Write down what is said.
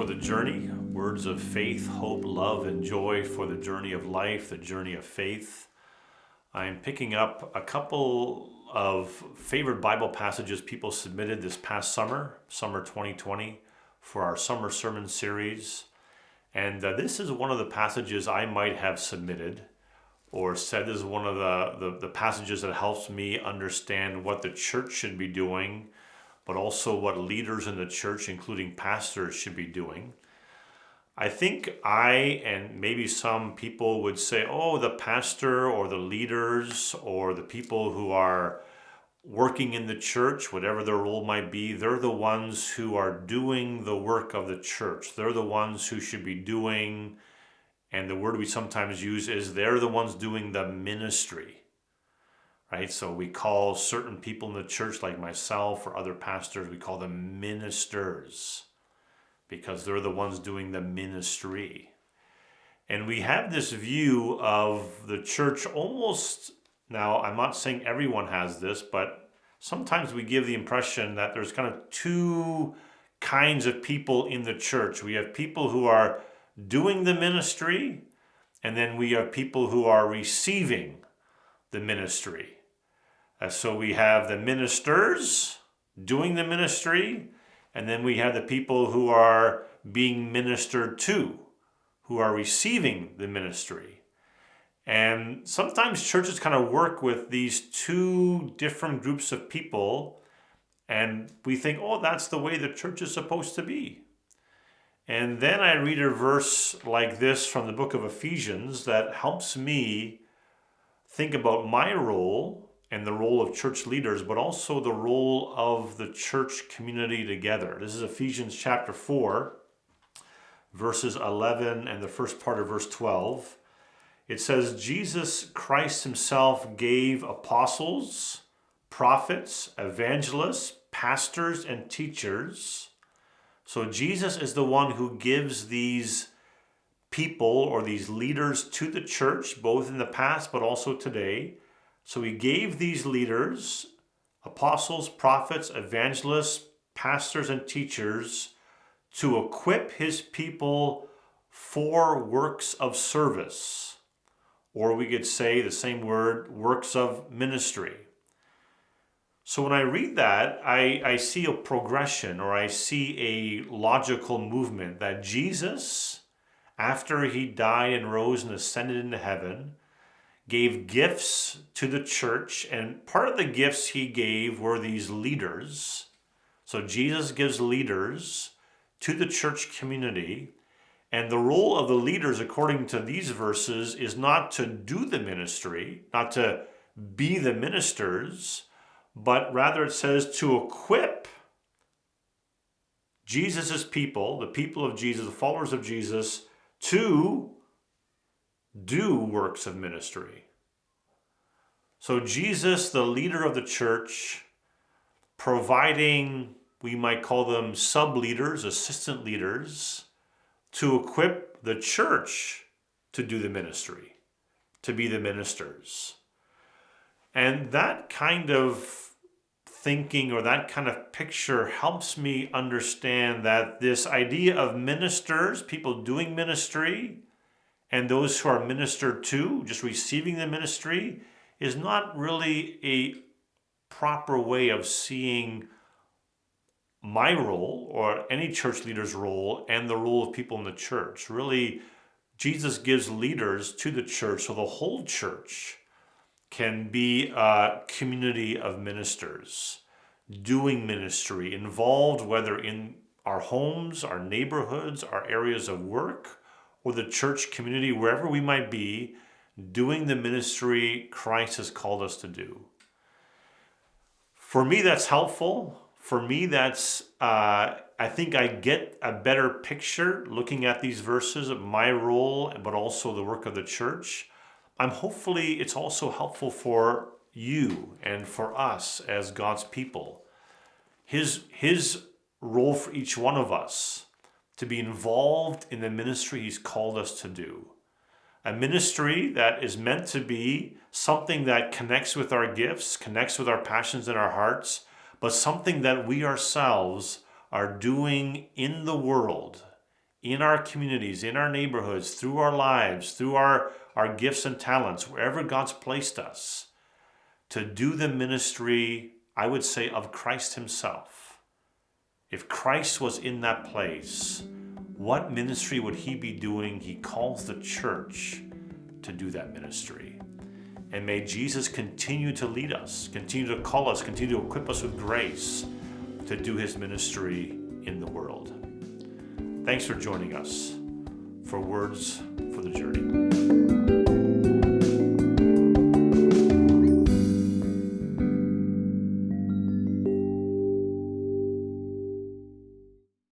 for the journey, words of faith, hope, love, and joy for the journey of life, the journey of faith. I'm picking up a couple of favorite Bible passages people submitted this past summer 2020, for our summer sermon series. And this is one of the passages I might have submitted or said this is one of the passages that helps me understand what the church should be doing, but also what leaders in the church, including pastors, should be doing. I think I and maybe some people would say, oh, the pastor or the leaders or the people who are working in the church, whatever their role might be, they're the ones who are doing the work of the church. They're the ones who should be doing, and the word we sometimes use is they're the ones doing the ministry. Right? So we call certain people in the church, like myself or other pastors, we call them ministers because they're the ones doing the ministry. And we have this view of the church almost, now I'm not saying everyone has this, but sometimes we give the impression that there's kind of two kinds of people in the church. We have people who are doing the ministry, and then we have people who are receiving the ministry. So we have the ministers doing the ministry, and then we have the people who are being ministered to, who are receiving the ministry. And sometimes churches kind of work with these two different groups of people, and we think, oh, that's the way the church is supposed to be. And then I read a verse like this from the book of Ephesians that helps me think about my role and the role of church leaders, but also the role of the church community together. This is Ephesians chapter 4, verses 11 and the first part of verse 12. It says, Jesus Christ himself gave apostles, prophets, evangelists, pastors, and teachers. So Jesus is the one who gives these people or these leaders to the church, both in the past but also today. So he gave these leaders, apostles, prophets, evangelists, pastors, and teachers to equip his people for works of service. Or we could say the same word, works of ministry. So when I read that, I see a progression, or I see a logical movement that Jesus, after he died and rose and ascended into heaven, gave gifts to the church, and part of the gifts he gave were these leaders. So Jesus gives leaders to the church community, and the role of the leaders, according to these verses, is not to do the ministry, not to be the ministers, but rather it says to equip Jesus' people, the people of Jesus, the followers of Jesus, to do works of ministry. So Jesus, the leader of the church, providing, we might call them sub-leaders, assistant leaders, to equip the church to do the ministry, to be the ministers. And that kind of thinking or that kind of picture helps me understand that this idea of ministers, people doing ministry, and those who are ministered to, just receiving the ministry, is not really a proper way of seeing my role or any church leader's role and the role of people in the church. Really, Jesus gives leaders to the church so the whole church can be a community of ministers, doing ministry, involved whether in our homes, our neighborhoods, our areas of work, or the church community, wherever we might be, doing the ministry Christ has called us to do. For me, that's helpful. For me, that's, I think I get a better picture looking at these verses of my role, but also the work of the church. Hopefully it's also helpful for you and for us as God's people. His role for each one of us to be involved in the ministry he's called us to do. A ministry that is meant to be something that connects with our gifts, connects with our passions and our hearts, but something that we ourselves are doing in the world, in our communities, in our neighborhoods, through our lives, through our gifts and talents, wherever God's placed us, to do the ministry, I would say, of Christ himself. If Christ was in that place, what ministry would he be doing? He calls the church to do that ministry. And may Jesus continue to lead us, continue to call us, continue to equip us with grace to do his ministry in the world. Thanks for joining us for Words for the Journey.